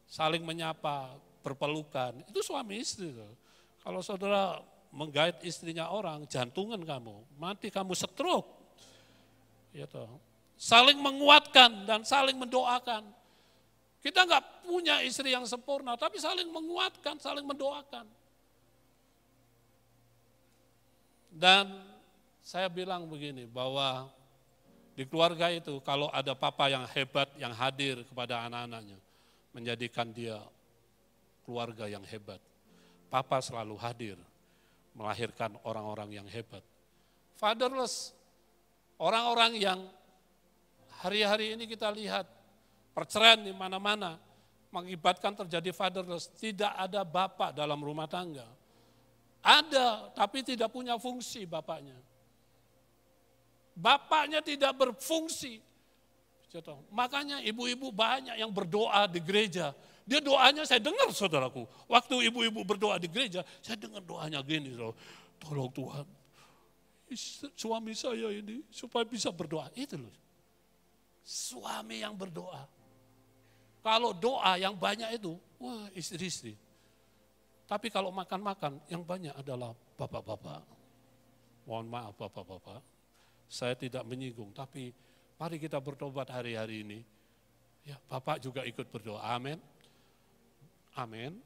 saling menyapa, berpelukan. Itu suami istri. Loh. Kalau saudara menggait istrinya orang, jantungan kamu, mati kamu stroke. Ya toh. Saling menguatkan dan saling mendoakan. Kita nggak punya istri yang sempurna, tapi saling menguatkan, saling mendoakan. Dan saya bilang begini, bahwa di keluarga itu kalau ada papa yang hebat, yang hadir kepada anak-anaknya, menjadikan dia keluarga yang hebat. Papa selalu hadir, melahirkan orang-orang yang hebat. Fatherless, orang-orang yang hari-hari ini kita lihat perceraian di mana-mana mengakibatkan terjadi fatherless. Tidak ada bapak dalam rumah tangga. Ada, tapi tidak punya fungsi bapaknya. Bapaknya tidak berfungsi. Makanya ibu-ibu banyak yang berdoa di gereja. Dia doanya saya dengar saudaraku. Waktu ibu-ibu berdoa di gereja, saya dengar doanya gini. Tolong Tuhan, suami saya ini supaya bisa berdoa. Itu loh. Suami yang berdoa. Kalau doa yang banyak itu, wah istri-istri. Tapi kalau makan-makan, yang banyak adalah bapak-bapak. Mohon maaf bapak-bapak, saya tidak menyinggung, tapi mari kita bertobat hari-hari ini. Ya, bapak juga ikut berdoa, amin. Amin.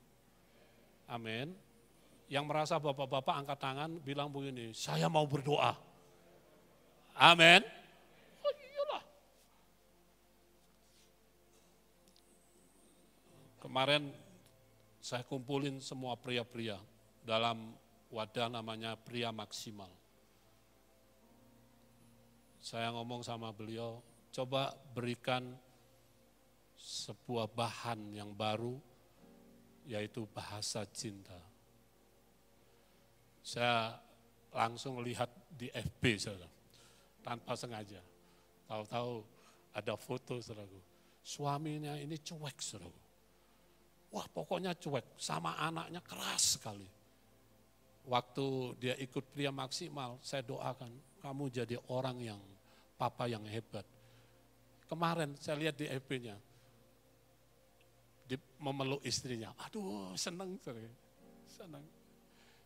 Amin. Yang merasa bapak-bapak angkat tangan, bilang begini, saya mau berdoa. Amin. Oh iyalah. Kemarin saya kumpulin semua pria-pria dalam wadah namanya Pria Maksimal. Saya ngomong sama beliau, coba berikan sebuah bahan yang baru, yaitu bahasa cinta. Saya langsung lihat di FB, saudara, tanpa sengaja. Tahu-tahu ada foto, saudaraku. Suaminya ini cuek, saudaraku. Wah pokoknya cuek, sama anaknya keras sekali. Waktu dia ikut pria maksimal, saya doakan, kamu jadi orang yang papa yang hebat. Kemarin saya lihat di FB-nya, memeluk istrinya. Aduh, senang.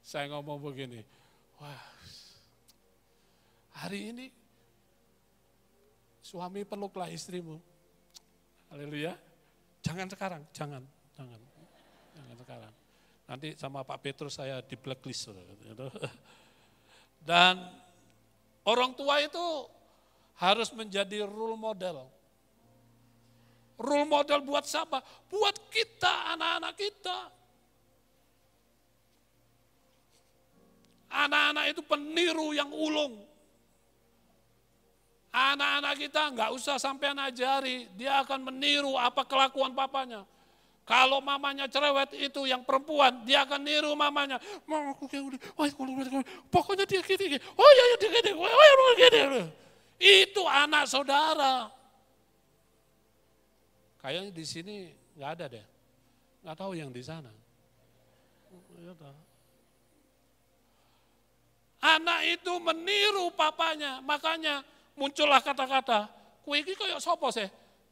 Saya ngomong begini, wah, hari ini suami peluklah istrimu. Haleluya. Jangan sekarang, jangan sekarang. Nanti sama Pak Petrus saya di blacklist. Dan orang tua itu harus menjadi role model. Role model buat siapa? Buat kita, anak-anak kita. Anak-anak itu peniru yang ulung. Anak-anak kita nggak usah sampai ajari, dia akan meniru apa kelakuan papanya. Kalau mamanya cerewet itu yang perempuan, dia akan niru mamanya. Pokoknya dia gini. Oh ya dia gini. Itu anak saudara. Kayaknya di sini nggak ada deh. Nggak tahu yang di sana. Anak itu meniru papanya, makanya muncullah kata-kata, kue ini kayak sopo sih?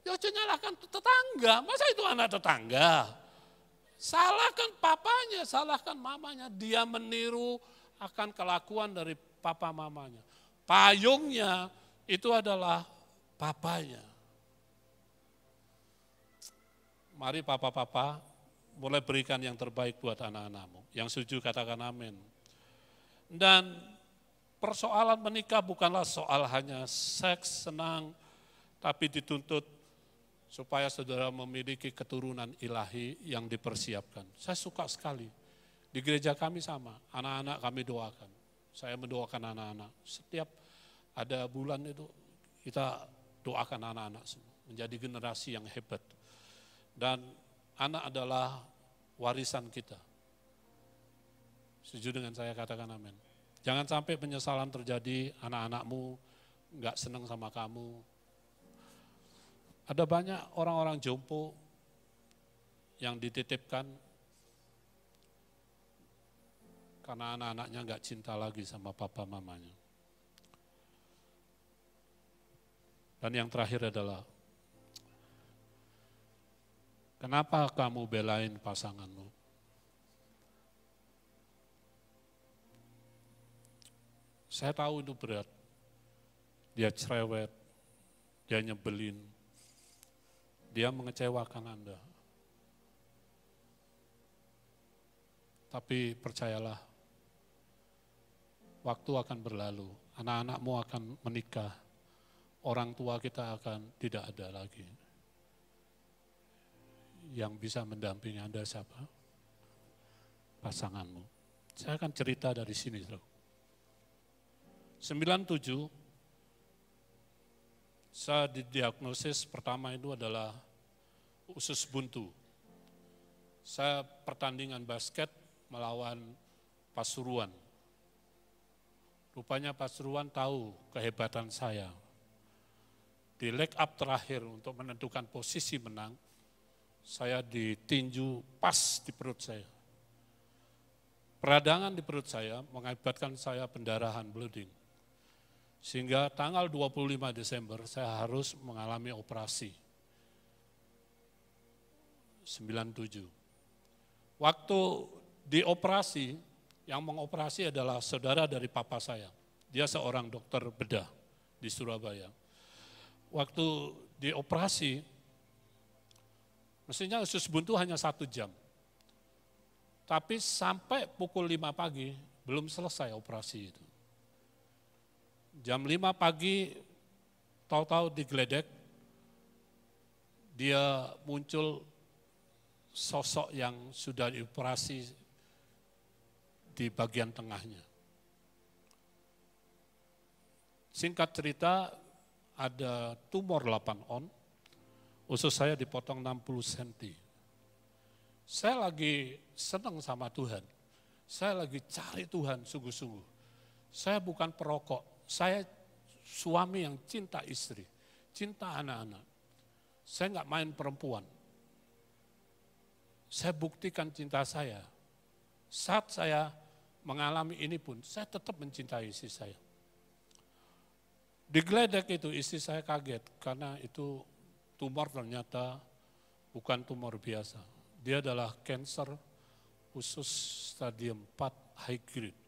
Ya nyalahkan tetangga, masa itu anak tetangga? Salahkan papanya, salahkan mamanya. Dia meniru akan kelakuan dari papa mamanya. Payungnya itu adalah papanya. Mari papa-papa mulai berikan yang terbaik buat anak-anakmu. Yang setuju katakan amin. Dan persoalan menikah bukanlah soal hanya seks, senang, tapi dituntut supaya saudara memiliki keturunan ilahi yang dipersiapkan. Saya suka sekali, di gereja kami sama, anak-anak kami doakan. Saya mendoakan anak-anak, setiap ada bulan itu kita doakan anak-anak semua, menjadi generasi yang hebat. Dan anak adalah warisan kita. Setuju dengan saya, katakan amin. Jangan sampai penyesalan terjadi, anak-anakmu nggak senang sama kamu. Ada banyak orang-orang jompo yang dititipkan karena anak-anaknya nggak cinta lagi sama papa mamanya. Dan yang terakhir adalah, kenapa kamu belain pasanganmu? Saya tahu itu berat. Dia cerewet, dia nyebelin, dia mengecewakan Anda. Tapi percayalah, waktu akan berlalu, anak-anakmu akan menikah, orang tua kita akan tidak ada lagi. Yang bisa mendampingi Anda siapa? Pasanganmu. Saya akan cerita dari sini, saudara. 97, saya didiagnosis pertama itu adalah usus buntu. Saya pertandingan basket melawan Pasuruan. Rupanya Pasuruan tahu kehebatan saya. Di leg up terakhir untuk menentukan posisi menang, saya ditinju pas di perut saya. Peradangan di perut saya mengakibatkan saya pendarahan, bleeding. Sehingga tanggal 25 Desember saya harus mengalami operasi. 97. Waktu dioperasi, yang mengoperasi adalah saudara dari papa saya. Dia seorang dokter bedah di Surabaya. Waktu dioperasi, mestinya usus buntu hanya 1 jam. Tapi sampai pukul 5 pagi belum selesai operasi itu. Jam 5 pagi, tahu-tahu digledek, dia muncul sosok yang sudah dioperasi di bagian tengahnya. Singkat cerita, ada tumor 8 on, usus saya dipotong 60 cm. Saya lagi senang sama Tuhan, saya lagi cari Tuhan sungguh-sungguh. Saya bukan perokok. Saya suami yang cinta istri, cinta anak-anak. Saya nggak main perempuan. Saya buktikan cinta saya. Saat saya mengalami ini pun, saya tetap mencintai istri saya. Digledek itu istri saya kaget karena itu tumor ternyata bukan tumor biasa. Dia adalah kanker usus stadium 4 high grade.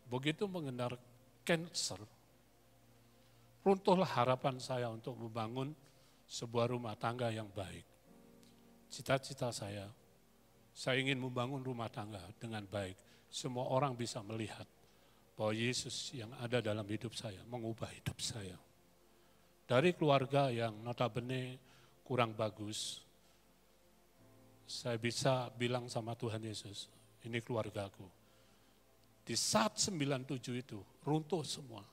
Begitu mengenal kanker, runtuhlah harapan saya untuk membangun sebuah rumah tangga yang baik. Cita-cita saya ingin membangun rumah tangga dengan baik. Semua orang bisa melihat bahwa Yesus yang ada dalam hidup saya, mengubah hidup saya. Dari keluarga yang notabene kurang bagus, saya bisa bilang sama Tuhan Yesus, ini keluargaku. Di saat 97 itu, runtuh semua.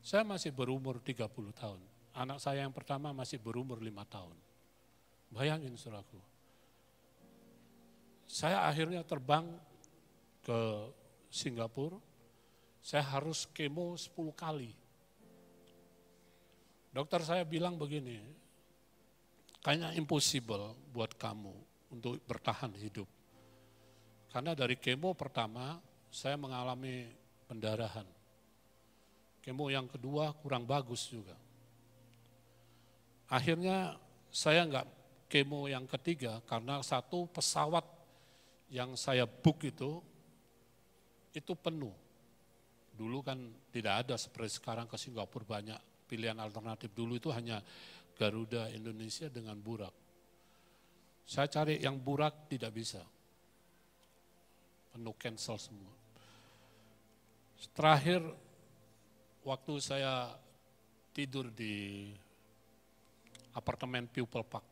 Saya masih berumur 30 tahun. Anak saya yang pertama masih berumur 5 tahun. Bayangin saudaraku. Saya akhirnya terbang ke Singapura. Saya harus kemo 10 kali. Dokter saya bilang begini, kayaknya impossible buat kamu untuk bertahan hidup. Karena dari kemo pertama, saya mengalami pendarahan. Kemo yang kedua kurang bagus juga. Akhirnya saya enggak kemo yang ketiga karena satu pesawat yang saya book itu penuh. Dulu kan tidak ada seperti sekarang ke Singapura banyak pilihan alternatif. Dulu itu hanya Garuda Indonesia dengan Burak. Saya cari yang Burak tidak bisa. Penuh cancel semua. Terakhir waktu saya tidur di apartemen People Park.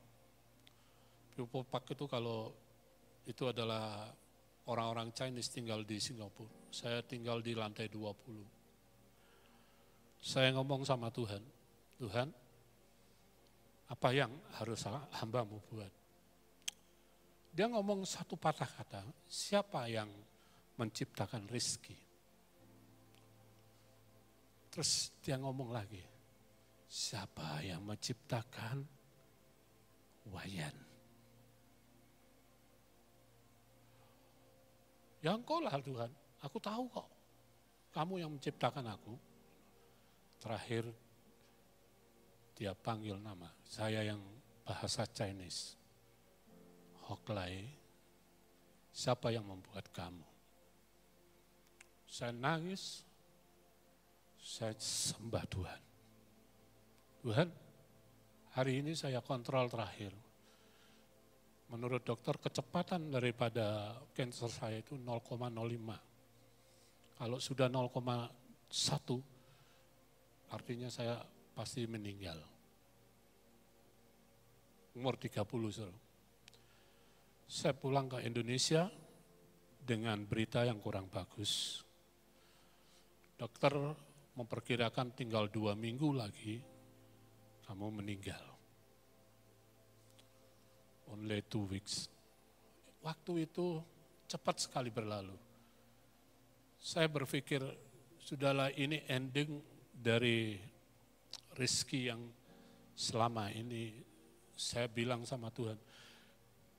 People Park itu kalau itu adalah orang-orang Chinese tinggal di Singapura. Saya tinggal di lantai 20. Saya ngomong sama Tuhan, Tuhan, apa yang harus hamba-Mu buat? Dia ngomong satu patah kata, siapa yang menciptakan rezeki? Terus dia ngomong lagi, siapa yang menciptakan wayan? Ya Engkau lah Tuhan, aku tahu kok, kamu yang menciptakan aku. Terakhir dia panggil nama, saya yang bahasa Chinese. Hoklai, siapa yang membuat kamu? Saya nangis, saya sembah Tuhan. Tuhan, hari ini saya kontrol terakhir. Menurut dokter kecepatan daripada kanker saya itu 0,05. Kalau sudah 0,1, artinya saya pasti meninggal. Umur 30, saudara. Saya pulang ke Indonesia dengan berita yang kurang bagus. Dokter memperkirakan tinggal 2 minggu lagi kamu meninggal. Only 2 weeks. Waktu itu cepat sekali berlalu. Saya berpikir, sudahlah ini ending dari rezeki yang selama ini. Saya bilang sama Tuhan,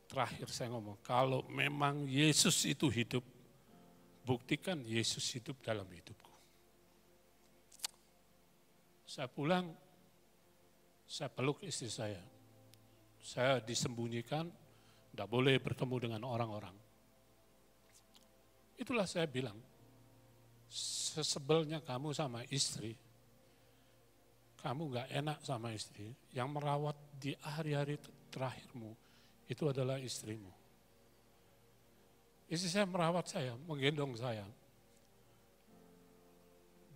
terakhir saya ngomong, kalau memang Yesus itu hidup, buktikan Yesus hidup dalam hidupku. Saya pulang, saya peluk istri saya. Saya disembunyikan, tidak boleh bertemu dengan orang-orang. Itulah saya bilang, sesebelnya kamu sama istri, kamu gak enak sama istri, yang merawat di hari-hari terakhirmu, itu adalah istrimu. Istri saya merawat saya, menggendong saya.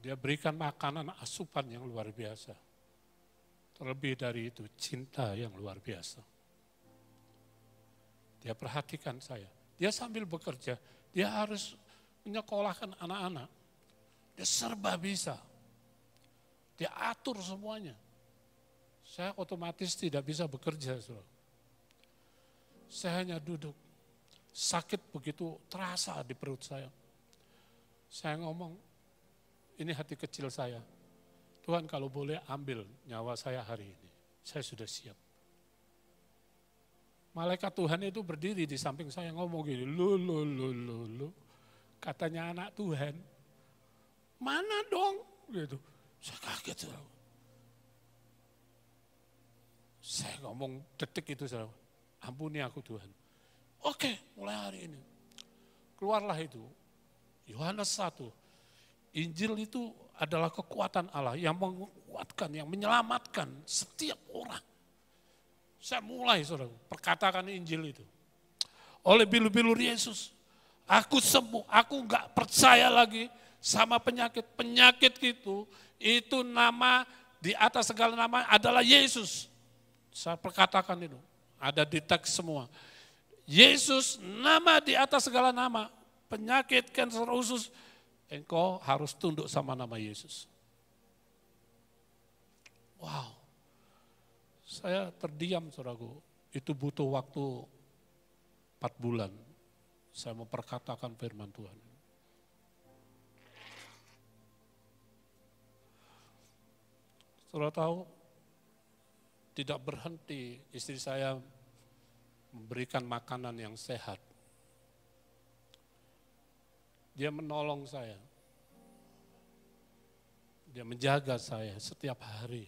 Dia berikan makanan asupan yang luar biasa. Terlebih dari itu, cinta yang luar biasa. Dia perhatikan saya. Dia sambil bekerja, dia harus menyekolahkan anak-anak. Dia serba bisa. Dia atur semuanya. Saya otomatis tidak bisa bekerja. Saya hanya duduk. Sakit begitu terasa di perut saya. Saya ngomong, ini hati kecil saya. Tuhan kalau boleh ambil nyawa saya hari ini, saya sudah siap. Malaikat Tuhan itu berdiri di samping saya ngomong gini, lu, katanya anak Tuhan. Mana dong? Gitu. Saya kaget. Saudara. Saya ngomong detik itu, saudara. Ampuni aku Tuhan. Oke, mulai hari ini. Keluarlah itu. Yohanes 1. Injil itu adalah kekuatan Allah yang menguatkan, yang menyelamatkan setiap orang. Saya mulai, saudara, perkatakan Injil itu. Oleh bilur-bilur Yesus, aku sembuh, aku enggak percaya lagi sama penyakit. Penyakit itu nama di atas segala nama adalah Yesus. Saya perkatakan itu, ada di teks semua. Yesus nama di atas segala nama, penyakit kanker usus, engkau harus tunduk sama nama Yesus. Wow. Saya terdiam, saudaraku. Itu butuh waktu 4 bulan. Saya memperkatakan firman Tuhan. Saudara tahu, tidak berhenti istri saya memberikan makanan yang sehat. Dia menolong saya. Dia menjaga saya setiap hari.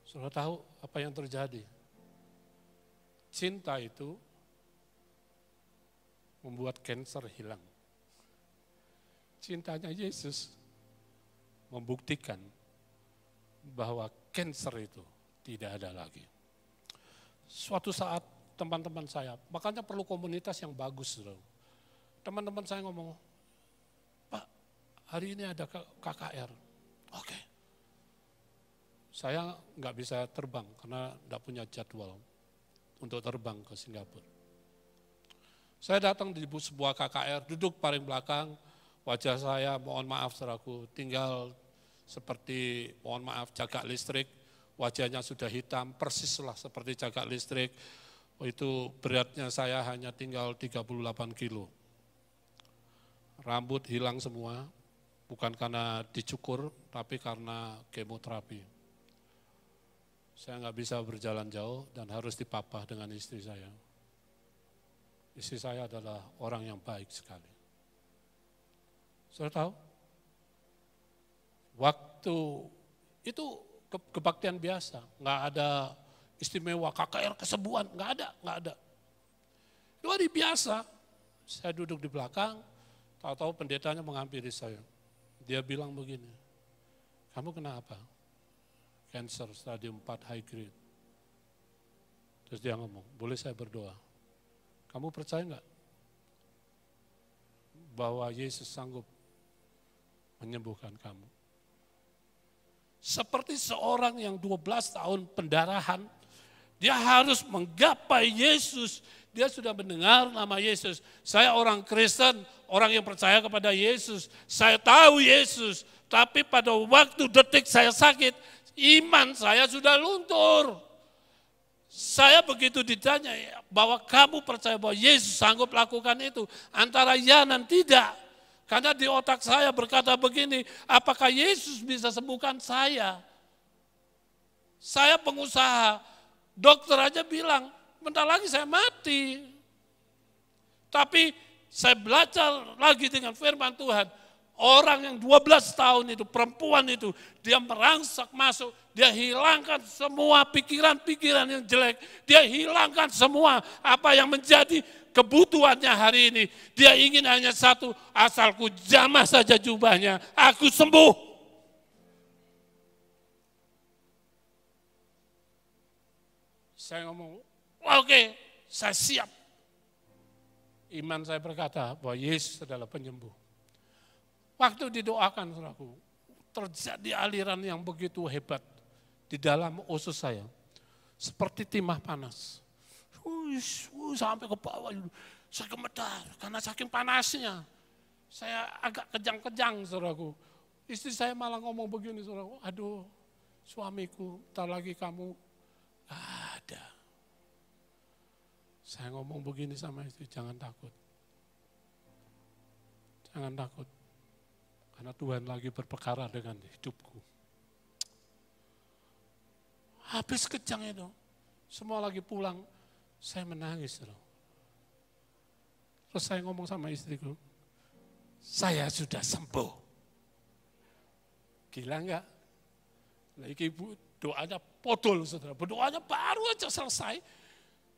Saudara tahu apa yang terjadi? Cinta itu membuat kanker hilang. Cintanya Yesus membuktikan bahwa kanker itu tidak ada lagi. Suatu saat teman-teman saya, makanya perlu komunitas yang bagus. Saudara. Teman-teman saya ngomong, Pak, hari ini ada KKR. Oke. Saya nggak bisa terbang karena nggak punya jadwal untuk terbang ke Singapura. Saya datang di sebuah KKR, duduk paling belakang, wajah saya mohon maaf saudaraku, tinggal seperti mohon maaf cagak listrik, wajahnya sudah hitam, persislah seperti cagak listrik. Itu beratnya saya hanya tinggal 38 kilo. Rambut hilang semua, bukan karena dicukur, tapi karena kemoterapi. Saya nggak bisa berjalan jauh dan harus dipapah dengan istri saya. Istri saya adalah orang yang baik sekali. Saudara tahu? Waktu itu kebaktian biasa, nggak ada istimewa KKR kesembuhan, nggak ada. Itu hari biasa, saya duduk di belakang, tahu-tahu pendetanya menghampiri saya. Dia bilang begini, kamu kenapa? Cancer stadium 4 high grade. Terus dia ngomong, boleh saya berdoa? Kamu percaya enggak bahwa Yesus sanggup menyembuhkan kamu? Seperti seorang yang 12 tahun pendarahan, dia harus menggapai Yesus. Dia sudah mendengar nama Yesus. Saya orang Kristen, orang yang percaya kepada Yesus. Saya tahu Yesus, tapi pada waktu detik saya sakit, iman saya sudah luntur. Saya begitu ditanya bahwa kamu percaya bahwa Yesus sanggup lakukan itu, antara ya dan tidak. Karena di otak saya berkata begini, apakah Yesus bisa sembuhkan saya? Saya pengusaha, dokter aja bilang, bentar lagi saya mati. Tapi saya belajar lagi dengan firman Tuhan. Orang yang 12 tahun itu, perempuan itu, dia merangsak masuk, dia hilangkan semua pikiran-pikiran yang jelek, dia hilangkan semua apa yang menjadi kebutuhannya hari ini. Dia ingin hanya satu, asalku jamah saja jubahnya, aku sembuh. Saya ngomong, oke, saya siap. Iman saya berkata bahwa Yesus adalah penyembuh. Waktu didoakan, saudaraku, terjadi aliran yang begitu hebat di dalam usus saya. Seperti timah panas. Sampai ke bawah, saya gemetar karena saking panasnya. Saya agak kejang-kejang, saudaraku. Istri saya malah ngomong begini, saudaraku, aduh suamiku, ntar lagi kamu ada. Saya ngomong begini sama istri, jangan takut. Jangan takut. Karena Tuhan lagi berperkara dengan hidupku. Habis kejang itu, Semua lagi pulang, saya menangis. Terus saya ngomong sama istriku, saya sudah sembuh. Gila enggak? Nah, ibu doanya podol, saudara. Berdoanya baru aja selesai.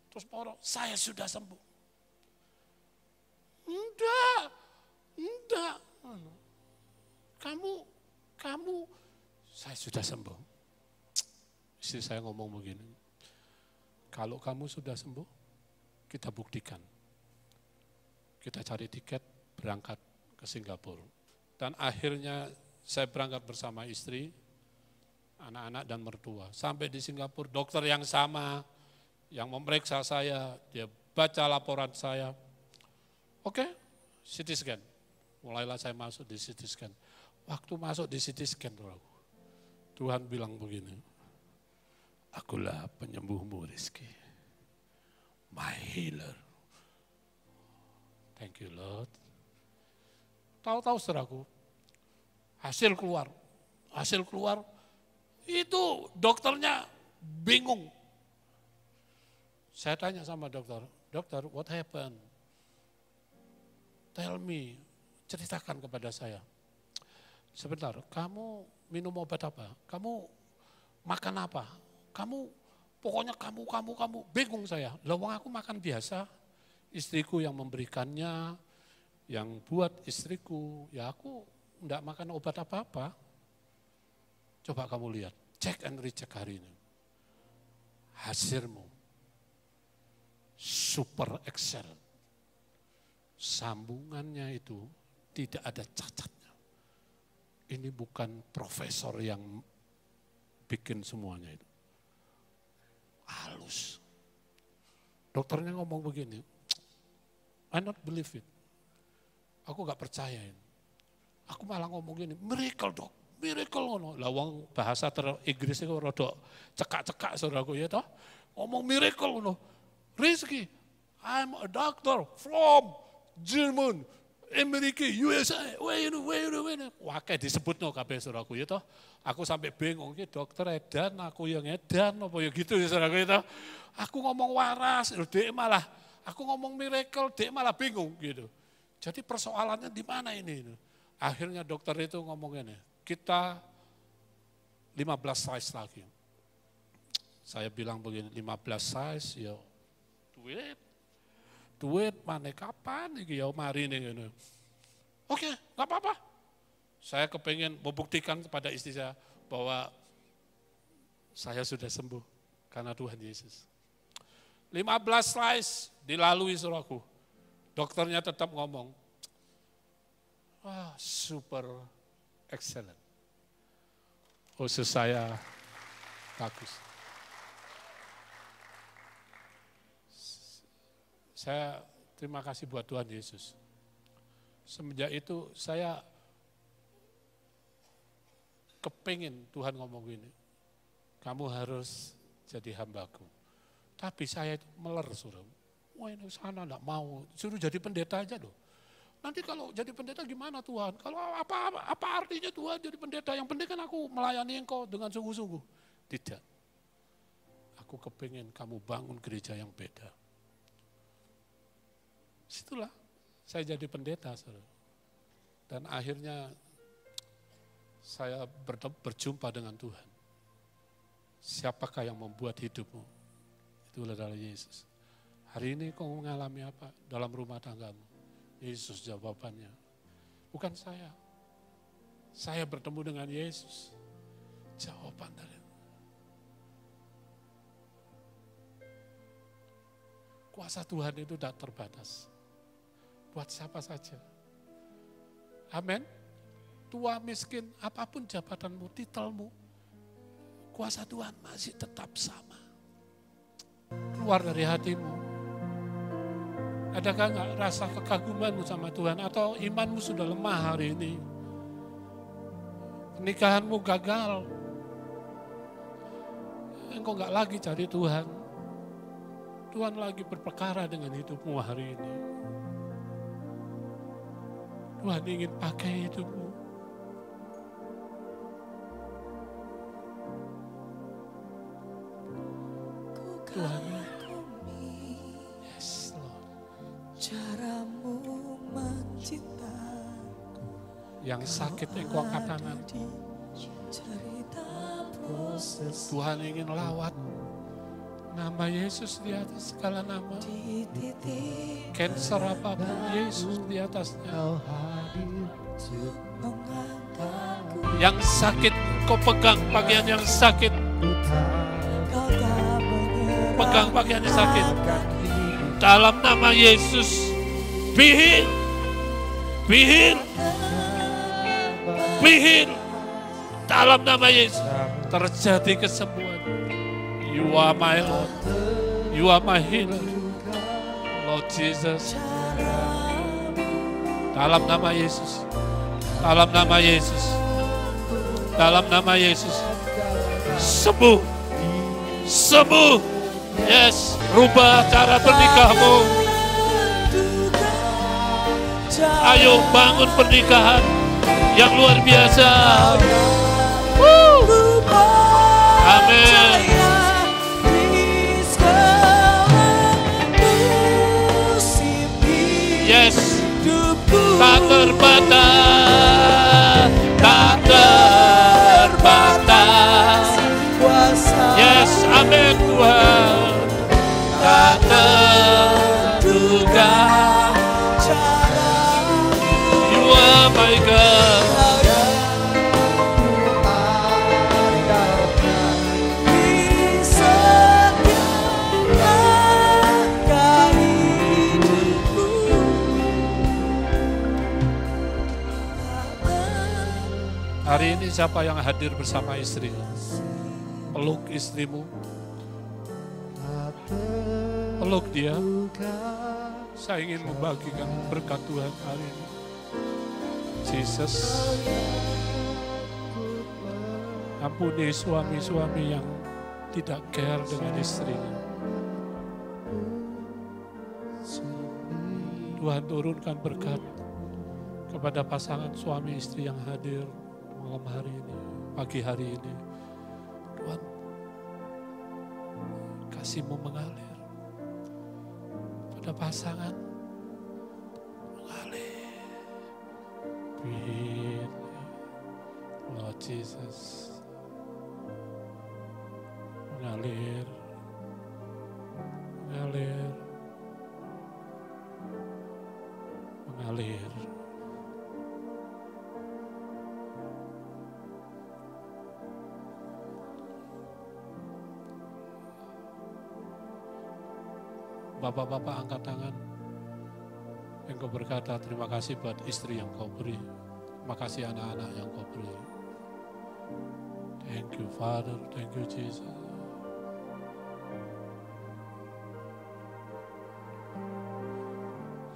Terus poro, saya sudah sembuh. Enggak. Kamu, saya sudah sembuh. Istri saya ngomong begini, kalau kamu sudah sembuh, kita buktikan. Kita cari tiket, berangkat ke Singapura. Dan akhirnya saya berangkat bersama istri, anak-anak dan mertua. Sampai di Singapura, dokter yang sama, yang memeriksa saya, dia baca laporan saya. Oke, CT scan. Mulailah saya masuk di CT scan. Waktu masuk di CT scan, Tuhan bilang begini, akulah penyembuhmu Rizky, my healer. Thank you Lord. Tahu-tahu saudaraku, hasil keluar, itu dokternya bingung. Saya tanya sama dokter, what happened? Tell me, ceritakan kepada saya. Sebentar, kamu minum obat apa? Kamu makan apa? Pokoknya kamu, bingung saya. Lawang aku makan biasa, istriku yang memberikannya, yang buat istriku, ya aku enggak makan obat apa-apa. Coba kamu lihat, cek and recheck hari ini. Hasilmu, super excel. Sambungannya itu tidak ada cacatnya. Ini bukan profesor yang bikin semuanya itu. Halus. Dokternya ngomong begini, I not believe it. Aku gak percaya ini. Aku malah ngomong gini, miracle dok, miracle ngono. Lawang bahasa Inggris itu rodok cekak-cekak saudaraku ya toh. Ngomong miracle ngono. Rizky, I'm a doctor from Jerman, Amerika, USA, where. Wah kayak disebut no kabeh saudaraku ya toh. Aku sampai bingung, dokter edan, aku yang edan, apa ya gitu ya saudaraku ya toh. Aku ngomong waras, dia malah, aku ngomong miracle, dia malah bingung gitu. Jadi persoalannya di mana ini? Akhirnya dokter itu ngomong ini, kita 15 size lagi. Saya bilang begini, 15 size, ya duit mana kapan ya mari ini. Oke, nggak apa-apa. Saya kepengen membuktikan kepada istri saya bahwa saya sudah sembuh karena Tuhan Yesus. 15 slice dilalui saudaraku. Dokternya tetap ngomong, super excellent. Usus saya bagus. Saya terima kasih buat Tuhan Yesus. Semenjak itu saya kepingin Tuhan ngomong gini, kamu harus jadi hambaku. Tapi saya itu meler, saudara. Wah ini sana enggak mau, suruh jadi pendeta aja loh. Nanti kalau jadi pendeta gimana Tuhan? Kalau apa artinya Tuhan jadi pendeta? Yang penting kan aku melayani Engkau dengan sungguh-sungguh. Tidak. Aku kepingin kamu bangun gereja yang beda. Situlah saya jadi pendeta, saudara. Dan akhirnya saya berjumpa dengan Tuhan. Siapakah yang membuat hidupmu? Itulah adalah Yesus. Hari ini kau mengalami apa dalam rumah tanggamu? Yesus jawabannya. Bukan saya. Saya bertemu dengan Yesus. Jawaban dari kuasa Tuhan itu tidak terbatas. Buat siapa saja. Amin. Tua, miskin, apapun jabatanmu, titelmu, kuasa Tuhan masih tetap sama. Keluar dari hatimu. Adakah enggak rasa kekagumanmu sama Tuhan atau imanmu sudah lemah hari ini? Pernikahanmu gagal. Engkau enggak lagi cari Tuhan. Tuhan lagi berperkara dengan hidupmu hari ini. Tuhan ingin pakai hidupmu. Ku Tuhan. Yes, Lord. Caramu mencintaku, Yang sakit Engkau angkat tangan. Tuhan ingin lawat nama Yesus di atas segala nama. Cancer apapun, Yesus di atasnya. Yang sakit, Kau pegang bagian yang sakit. Pegang bagian yang sakit. Dalam nama Yesus, be healed. Be healed. Be healed. Dalam nama Yesus, terjadi kesembuhan. You are my Lord. You are my healer. Lord Jesus. Dalam nama Yesus. Dalam nama Yesus. Dalam nama Yesus. Sembuh. Sembuh. Yes. Rubah cara bernikahmu. Ayo bangun pernikahan yang luar biasa. Amin. Yes. Tak terbatas. Tak terbatas. Yes, amin Tuhan. Tak terduga. You are my God. Hari ini siapa yang hadir bersama istri? Peluk istrimu. Peluk dia. Saya ingin membagikan berkat Tuhan hari ini. Jesus. Ampuni suami-suami yang tidak care dengan istrinya. Tuhan turunkan berkat kepada pasangan suami istri yang hadir malam hari ini, pagi hari ini. Tuhan, kasih-Mu mengalir pada pasangan, mengalir. Breathe, Lord Jesus, mengalir, mengalir, mengalir. Bapak-bapak angkat tangan. Engkau berkata terima kasih buat istri yang Kau beri. Terima kasih anak-anak yang Kau beri. Thank you Father, thank you Jesus.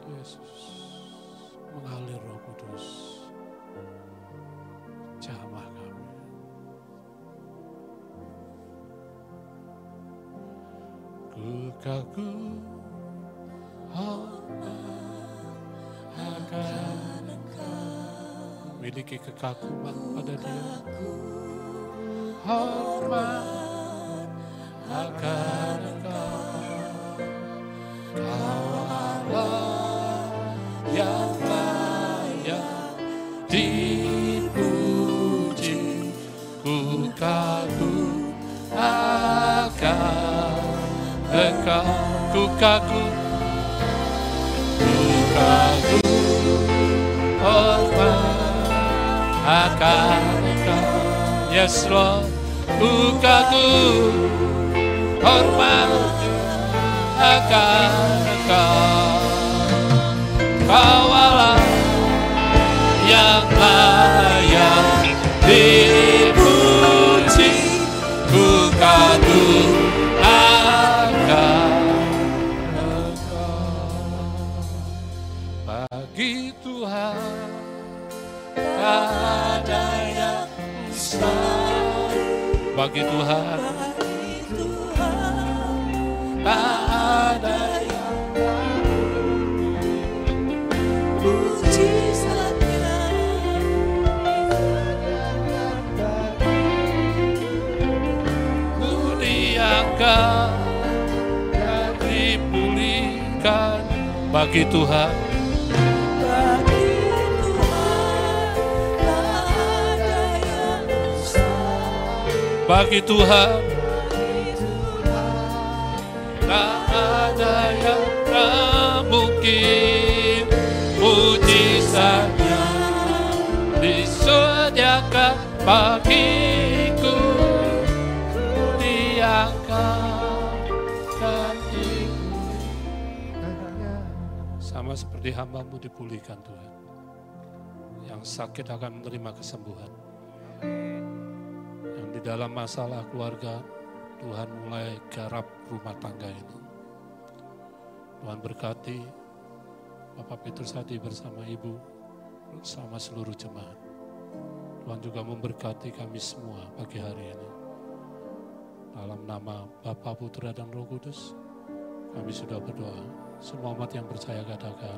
Yesus, mengalir Roh Kudus. Jamah kami. Ku kagum akan memiliki kekaguman pada Dia. Hormat akan Engkau, Kau Allah yang layak dipuji. Ku kagum akan Engkau, ku kagum, hormat akan Engkau. Yes Lord, ku kagum, hormat akan Engkau. Kau Allah yang layak dipuji. Ku kagum akan Engkau. Bagi Tuhan tak ada yang mustahil. Bagi Tuhan tak ada yang puji saja. Ku diangkat Bagi Tuhan, bagi Tuhan tak ada yang sama. bagi Tuhan Bagi Tuhan tak ada yang tak mungkin. Mujizatnya disediakan bagiku, diangkat hatiku. Sama seperti hamba-Mu dipulihkan Tuhan. Yang sakit akan menerima kesembuhan. Yang di dalam masalah keluarga, Tuhan mulai garap rumah tangga ini. Tuhan berkati Bapak Petrus Hadi bersama Ibu, bersama seluruh jemaat. Tuhan juga memberkati kami semua pagi hari ini. Dalam nama Bapa, Putra, dan Roh Kudus, kami sudah berdoa. Semua umat yang percaya katakan,